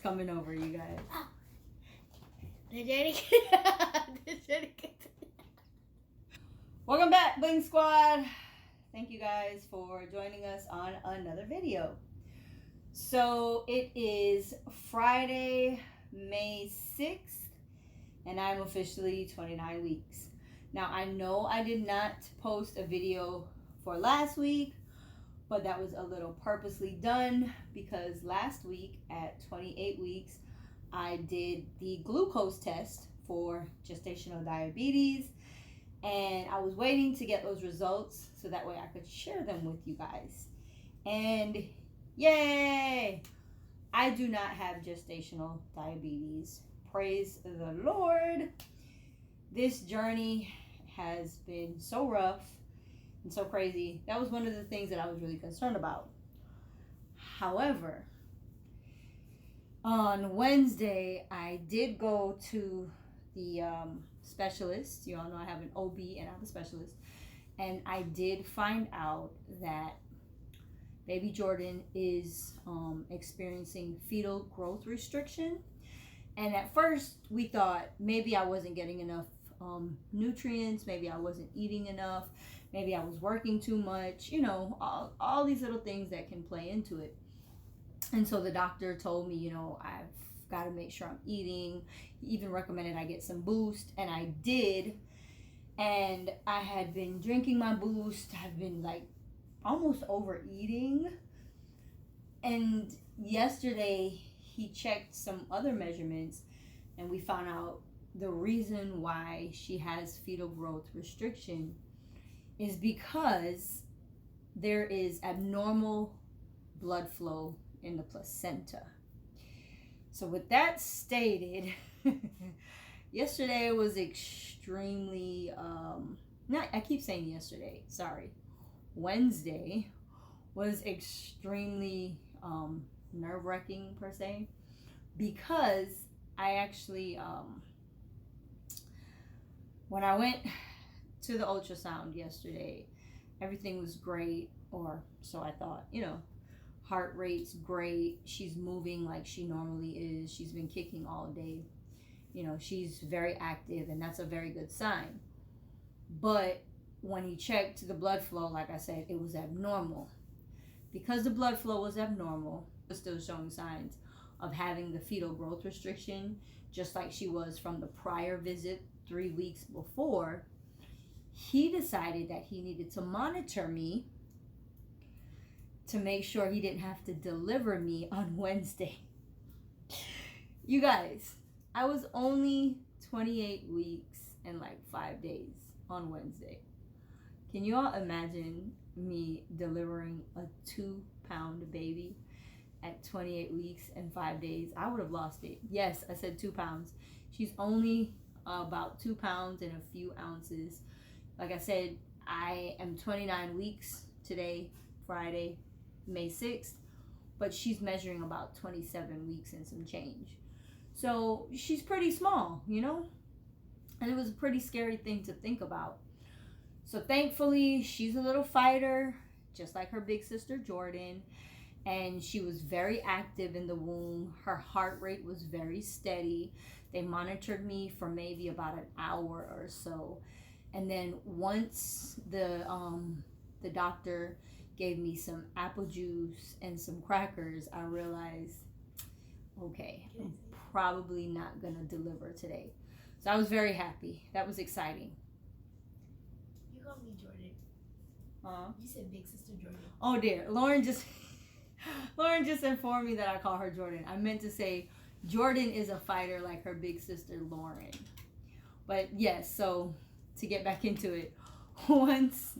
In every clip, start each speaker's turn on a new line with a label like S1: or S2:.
S1: coming over, you guys.
S2: Oh.
S1: Welcome back, Bling Squad. Thank you guys for joining us on another video. So it is Friday, May 6th, and I'm officially 29 weeks. Now, I know I did not post a video for last week, but that was a little purposely done because last week at 28 weeks, I did the glucose test for gestational diabetes, and I was waiting to get those results so that way I could share them with you guys. And yay! I do not have gestational diabetes. Praise the Lord. This journey has been so rough and so crazy. That was one of the things that I was really concerned about. However, on Wednesday, I did go to the specialist. You all know I have an OB and I'm a specialist. And I did find out that baby Jourdyn is experiencing fetal growth restriction. And at first, we thought maybe I wasn't getting enough nutrients, maybe I wasn't eating enough, maybe I was working too much, you know, all these little things that can play into it. And so the doctor told me, you know, I've got to make sure I'm eating. He even recommended I get some Boost, and I did. And I had been drinking my Boost. I've been like almost overeating. And yesterday he checked some other measurements, and we found out the reason why she has fetal growth restriction is because there is abnormal blood flow in the placenta. So with that stated, yesterday was extremely Wednesday was extremely nerve-wracking per se, because I actually when I went to the ultrasound yesterday, everything was great, or so I thought, you know. Heart rate's great. She's moving like she normally is. She's been kicking all day. You know, she's very active, and that's a very good sign. But when he checked the blood flow, like I said, it was abnormal. Because the blood flow was abnormal, it was still showing signs of having the fetal growth restriction, just like she was from the prior visit 3 weeks before. He decided that he needed to monitor me to make sure he didn't have to deliver me on Wednesday. You guys, I was only 28 weeks and like 5 days on Wednesday. Can you all imagine me delivering a 2-pound baby at 28 weeks and 5 days? I would have lost it. Yes, I said 2 pounds. She's only about 2 pounds and a few ounces. Like I said, I am 29 weeks today, Friday, May 6th, but she's measuring about 27 weeks and some change. So she's pretty small, you know? And it was a pretty scary thing to think about. So thankfully, she's a little fighter, just like her big sister Jourdyn. And she was very active in the womb. Her heart rate was very steady. They monitored me for maybe about an hour or so. And then once the doctor gave me some apple juice and some crackers, I realized, okay, I'm probably not gonna deliver today. So I was very happy. That was exciting.
S2: You called me Jourdyn. You said big sister Jourdyn.
S1: Oh dear, Lauren just informed me that I call her Jourdyn. I meant to say Jourdyn is a fighter like her big sister Lauren. But yes, so to get back into it, once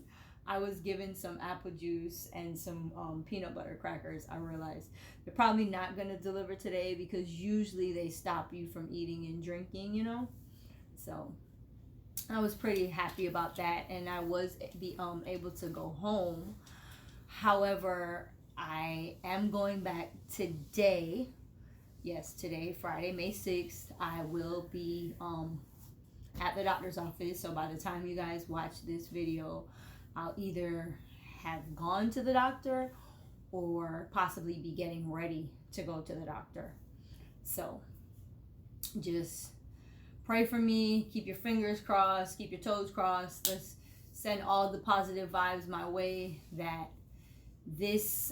S1: I was given some apple juice and some peanut butter crackers, I realized they're probably not going to deliver today because usually they stop you from eating and drinking, you know. So I was pretty happy about that, and I was able to go home. However, I am going back today. Yes, today, Friday, May 6th, I will be at the doctor's office. So by the time you guys watch this video, I'll either have gone to the doctor or possibly be getting ready to go to the doctor. So just pray for me, keep your fingers crossed, keep your toes crossed. Let's send all the positive vibes my way that this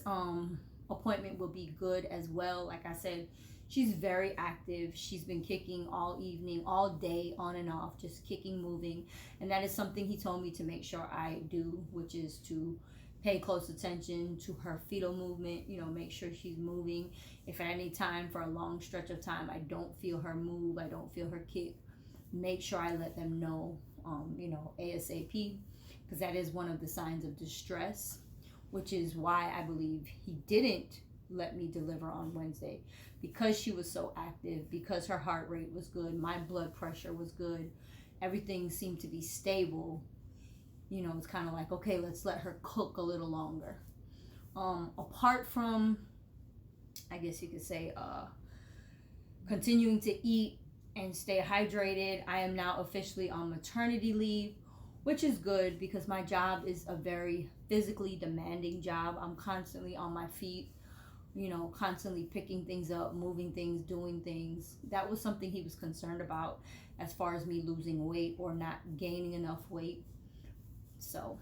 S1: appointment will be good as well. Like I said, she's very active. She's been kicking all evening, all day, on and off, just kicking, moving. And that is something he told me to make sure I do, which is to pay close attention to her fetal movement, make sure she's moving. If at any time for a long stretch of time I don't feel her move, I don't feel her kick, make sure I let them know, ASAP, because that is one of the signs of distress, which is why I believe he didn't let me deliver on Wednesday, because she was so active, because her heart rate was good, my blood pressure was good, everything seemed to be stable. It's kind of like, okay, let's let her cook a little longer. Apart from, I guess you could say, continuing to eat and stay hydrated, I am now officially on maternity leave, which is good because my job is a very physically demanding job. I'm constantly on my feet, constantly picking things up, moving things, doing things. That was something he was concerned about as far as me losing weight or not gaining enough weight. So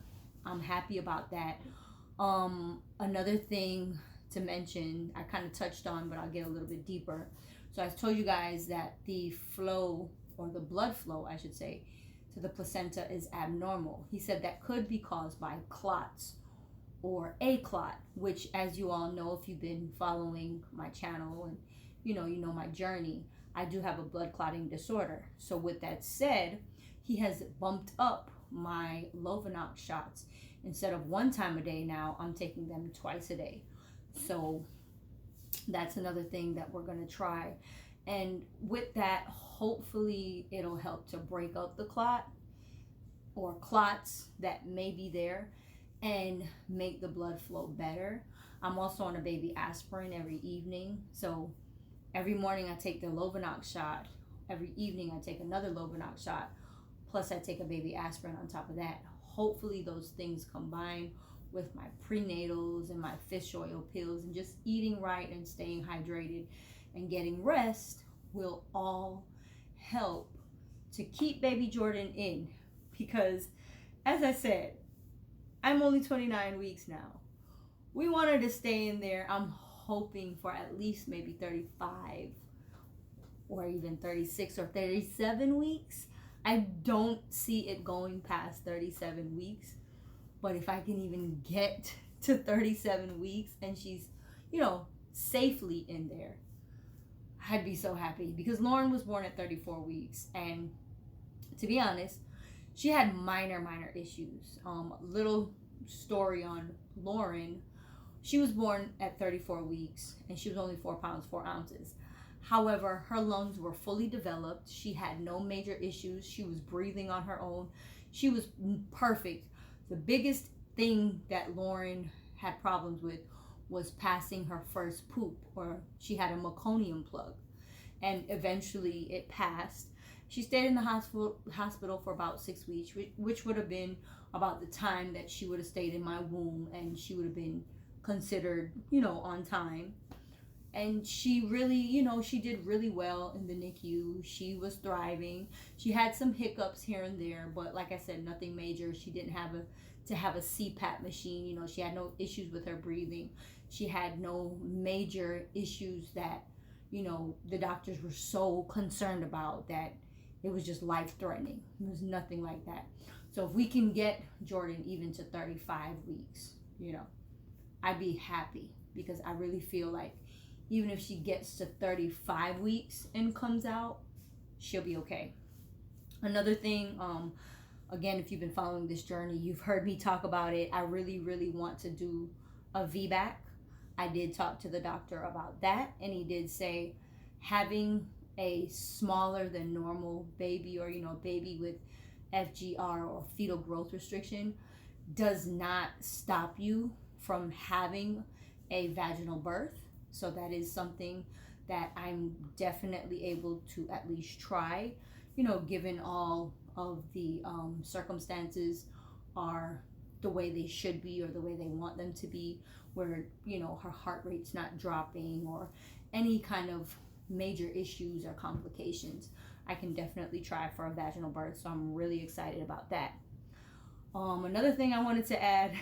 S1: I'm happy about that. Another thing to mention, I kind of touched on, but I'll get a little bit deeper. So I told you guys that the flow, or the blood flow, I should say, to the placenta is abnormal. He said that could be caused by clots or a clot, which, as you all know, if you've been following my channel and you know my journey, I do have a blood clotting disorder. So with that said, he has bumped up my Lovenox shots. Instead of 1 time a day now, I'm taking them twice a day. So that's another thing that we're going to try. And with that, hopefully it'll help to break up the clot or clots that may be there and make the blood flow better. I'm also on a baby aspirin every evening. So every morning I take the Lovenox shot. Every evening I take another Lovenox shot. Plus I take a baby aspirin on top of that. Hopefully those things combine with my prenatals and my fish oil pills and just eating right and staying hydrated and getting rest will all help to keep baby Jourdyn in, because as I said, I'm only 29 weeks now. We want her to stay in there. I'm hoping for at least maybe 35 or even 36 or 37 weeks. I don't see it going past 37 weeks. But if I can even get to 37 weeks and she's, safely in there, I'd be so happy. Because Lauren was born at 34 weeks. And to be honest, she had minor issues. Little story on Lauren. She was born at 34 weeks and she was only 4 pounds, 4 ounces. However, her lungs were fully developed. She had no major issues. She was breathing on her own. She was perfect. The biggest thing that Lauren had problems with was passing her first poop, or she had a meconium plug, and eventually it passed. She stayed in the hospital for about 6 weeks, which would have been about the time that she would have stayed in my womb, and she would have been considered, on time. And she really, she did really well in the NICU. She was thriving. She had some hiccups here and there, but like I said, nothing major. She didn't have to have a CPAP machine. She had no issues with her breathing. She had no major issues that, the doctors were so concerned about that it was just life-threatening. It was nothing like that. So if we can get Jourdyn even to 35 weeks, I'd be happy, because I really feel like even if she gets to 35 weeks and comes out, she'll be okay. Another thing, again, if you've been following this journey, you've heard me talk about it. I really want to do a VBAC. I did talk to the doctor about that, and he did say having a smaller than normal baby, or baby with FGR or fetal growth restriction, does not stop you from having a vaginal birth. So that is something that I'm definitely able to at least try, given all of the circumstances are the way they should be or the way they want them to be, where, her heart rate's not dropping or any kind of major issues or complications, I can definitely try for a vaginal birth. So I'm really excited about that. Another thing I wanted to add,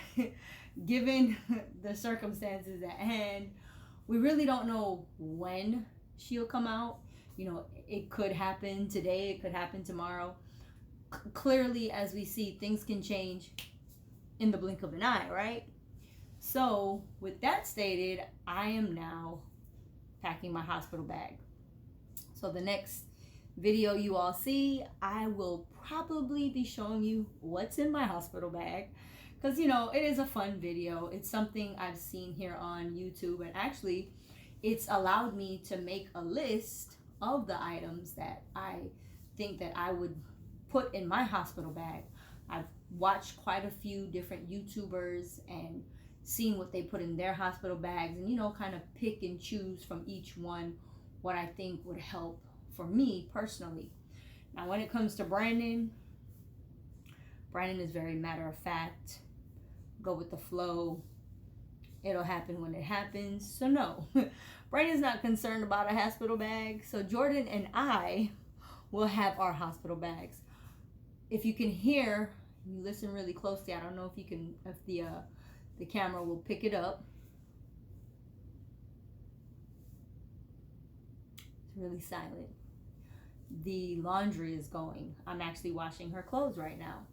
S1: given the circumstances at hand, we really don't know when she'll come out. You know, it could happen today, it could happen tomorrow. Clearly, as we see, things can change in the blink of an eye, right? So with that stated, I am now packing my hospital bag. So the next video you all see, I will probably be showing you what's in my hospital bag, because you know, it is a fun video. It's something I've seen here on YouTube, and actually it's allowed me to make a list of the items that I think that I would put in my hospital bag. I've watched quite a few different YouTubers and seen what they put in their hospital bags, and you know, kind of pick and choose from each one what I think would help for me personally. Now when it comes to Brandon is very matter of fact, go with the flow, it'll happen when it happens. So no, Brandon's not concerned about a hospital bag. So Jourdyn and I will have our hospital bags. If you can hear, you listen really closely, I don't know if you can, if the camera will pick it up. It's really silent. The laundry is going. I'm actually washing her clothes right now.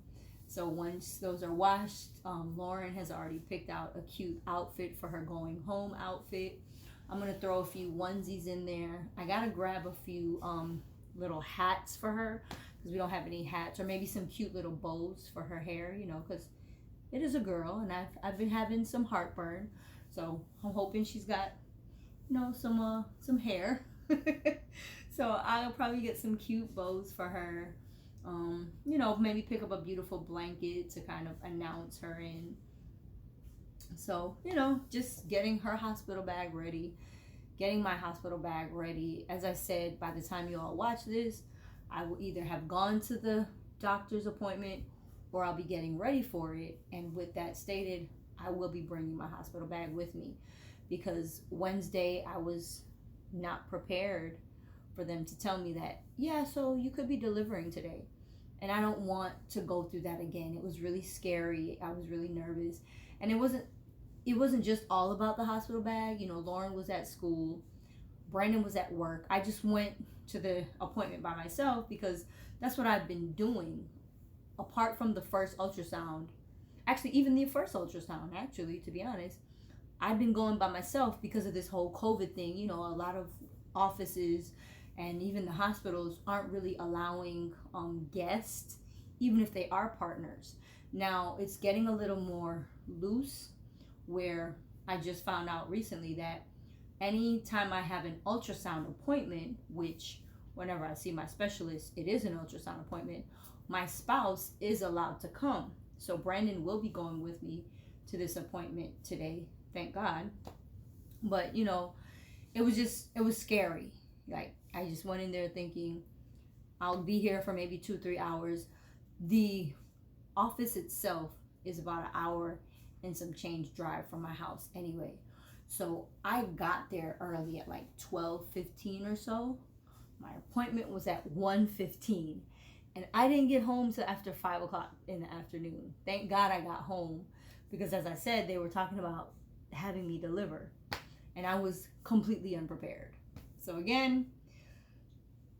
S1: So once those are washed, Lauren has already picked out a cute outfit for her going home outfit. I'm gonna throw a few onesies in there. I gotta grab a few little hats for her, because we don't have any hats, or maybe some cute little bows for her hair, you know, because it is a girl, and I've been having some heartburn, so I'm hoping she's got, you know, some hair. So I'll probably get some cute bows for her. You know, maybe pick up a beautiful blanket to kind of announce her in. So, you know, just getting her hospital bag ready, getting my hospital bag ready. As I said, by the time you all watch this, I will either have gone to the doctor's appointment or I'll be getting ready for it. And with that stated, I will be bringing my hospital bag with me, because Wednesday I was not prepared for them to tell me that, yeah, so you could be delivering today. And I don't want to go through that again. It was really scary. I was really nervous. And it wasn't just all about the hospital bag. You know, Lauren was at school, Brandon was at work. I just went to the appointment by myself because that's what I've been doing. Apart from the first ultrasound, actually even the first ultrasound, actually, to be honest, I've been going by myself because of this whole COVID thing. You know, a lot of offices and even the hospitals aren't really allowing guests, even if they are partners. Now it's getting a little more loose, where I just found out recently that anytime I have an ultrasound appointment, which whenever I see my specialist, it is an ultrasound appointment, my spouse is allowed to come. So Brandon will be going with me to this appointment today, thank God. But you know, it was scary. Like, I just went in there thinking I'll be here for maybe 2-3 hours. The office itself is about an hour and some change drive from my house anyway. So I got there early at like 12:15 or so. My appointment was at 1:15, and I didn't get home till after 5 o'clock in the afternoon. Thank God I got home, because as I said, they were talking about having me deliver, and I was completely unprepared. So again,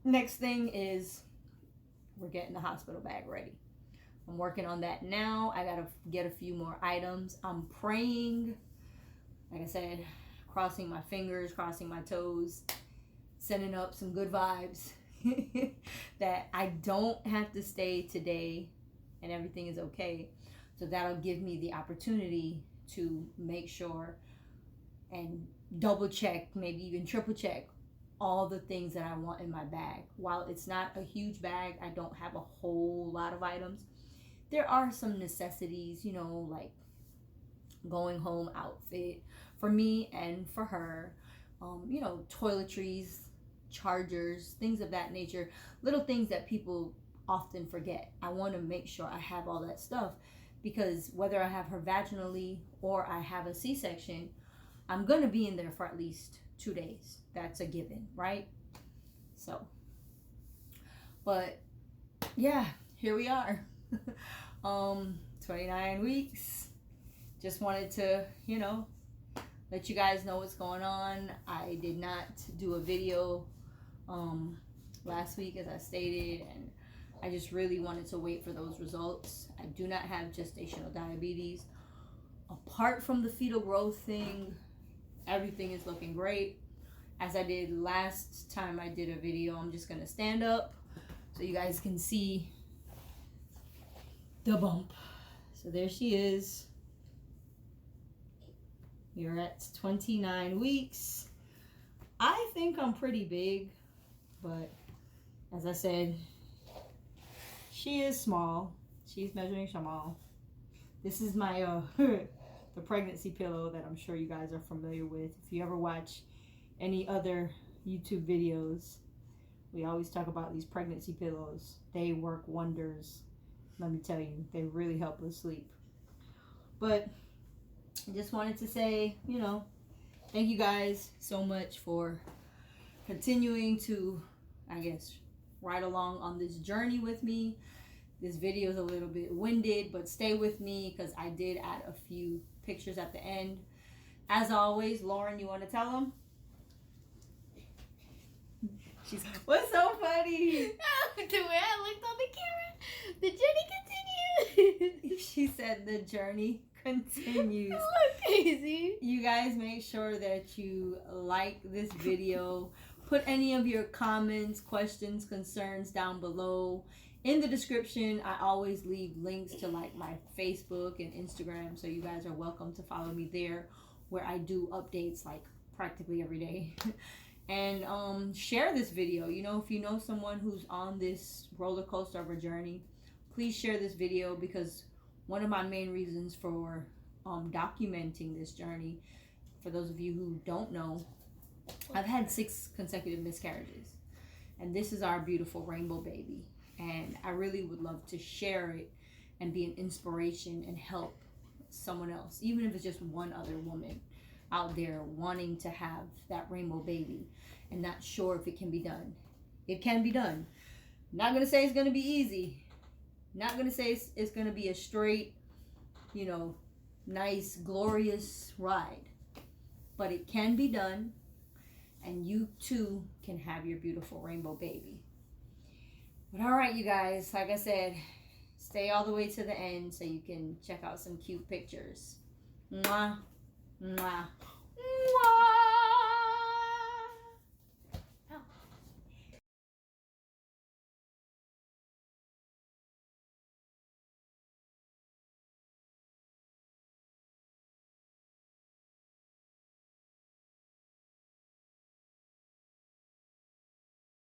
S1: next thing is we're getting the hospital bag ready. I'm working on that now. I gotta get a few more items. I'm praying, like I said, crossing my fingers, crossing my toes, sending up some good vibes that I don't have to stay today and everything is okay. So that'll give me the opportunity to make sure and double check, maybe even triple check all the things that I want in my bag. While it's not a huge bag, I don't have a whole lot of items. There are some necessities, you know, like going home outfit for me and for her, you know, toiletries, chargers, things of that nature, little things that people often forget. I want to make sure I have all that stuff, because whether I have her vaginally or I have a C-section, I'm going to be in there for at least 2 days. That's a given, right? So, but yeah, here we are. 29 weeks. Just wanted to, you know, let you guys know what's going on. I did not do a video last week, as I stated, and I just really wanted to wait for those results. I do not have gestational diabetes. Apart from the fetal growth thing, everything is looking great. As I did last time I did a video, I'm just gonna stand up so you guys can see the bump. So there she is. You're at 29 weeks. I think I'm pretty big, but as I said, she is small. She's measuring small. This is my the pregnancy pillow that I'm sure you guys are familiar with. If you ever watch any other YouTube videos, we always talk about these pregnancy pillows. They work wonders. Let me tell you, they really help us sleep. But I just wanted to say, you know, thank you guys so much for continuing to, I guess, ride along on this journey with me. This video is a little bit winded, but stay with me because I did add a few pictures at the end. As always, Lauren, you want to tell them? She's, what's so funny?
S2: The way I looked on the camera, the journey continues.
S1: She said the journey continues.
S2: Look crazy.
S1: You guys make sure that you like this video. Put any of your comments, questions, concerns down below. In the description, I always leave links to like my Facebook and Instagram, so you guys are welcome to follow me there, where I do updates like practically every day. And share this video. You know, if you know someone who's on this roller coaster of a journey, please share this video, because one of my main reasons for documenting this journey, for those of you who don't know, I've had 6 consecutive miscarriages, and this is our beautiful rainbow baby. And I really would love to share it and be an inspiration and help someone else, even if it's just one other woman out there wanting to have that rainbow baby and not sure if it can be done. It can be done. Not gonna say it's gonna be easy. Not gonna say it's gonna be a straight, you know, nice, glorious ride. But it can be done, and you too can have your beautiful rainbow baby. But all right, you guys, like I said, stay all the way to the end so you can check out some cute pictures. Mwah. Mwah. Mwah.